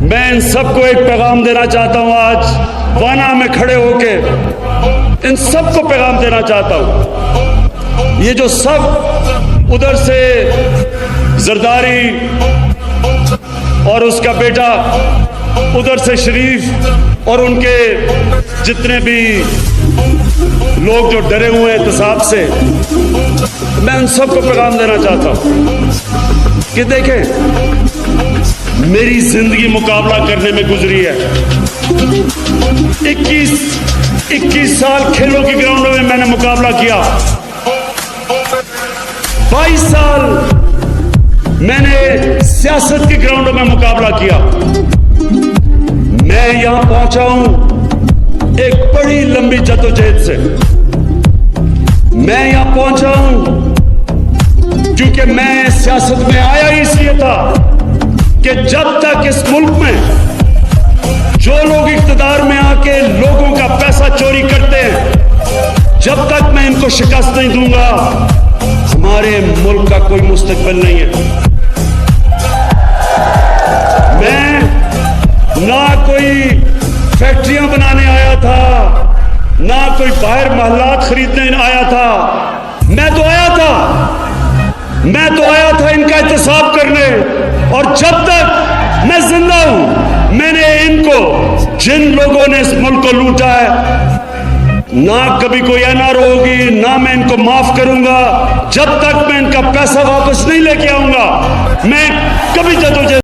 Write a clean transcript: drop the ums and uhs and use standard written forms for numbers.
मैं इन सबको एक पैगाम देना चाहता हूं। आज वाना में खड़े होके इन सबको पैगाम देना चाहता हूं। ये जो सब उधर से जरदारी और उसका बेटा, उधर से शरीफ और उनके जितने भी लोग जो डरे हुए हैं एहतसाब से, मैं उन सबको पैगाम देना चाहता हूं कि देखें, मेरी जिंदगी मुकाबला करने में गुजरी है। 21 साल खेलों की ग्राउंडों में मैंने मुकाबला किया। 22 साल मैंने सियासत की ग्राउंडों में मुकाबला किया। मैं यहां पहुंचा हूं एक बड़ी लंबी जद्दोजहद से। मैं यहां पहुंचा हूं क्योंकि मैं सियासत में आया ही इसलिए था कि जब तक इस मुल्क में जो लोग इख्तिदार में आके लोगों का पैसा चोरी करते हैं, जब तक मैं इनको शिकस्त नहीं दूंगा, हमारे मुल्क का कोई मुस्तकबिल नहीं है। मैं ना कोई फैक्ट्रियां बनाने आया था, ना कोई बाहर महलात खरीदने आया था। मैं तो आया था इनका एहतसाब करने। और जब तक मैं जिंदा हूं, मैंने इनको, जिन लोगों ने इस मुल्क को लूटा है, ना कभी कोई एनआरओ होगी, ना मैं इनको माफ करूंगा। जब तक मैं इनका पैसा वापस नहीं लेके आऊंगा, मैं कभी जद्दोजहद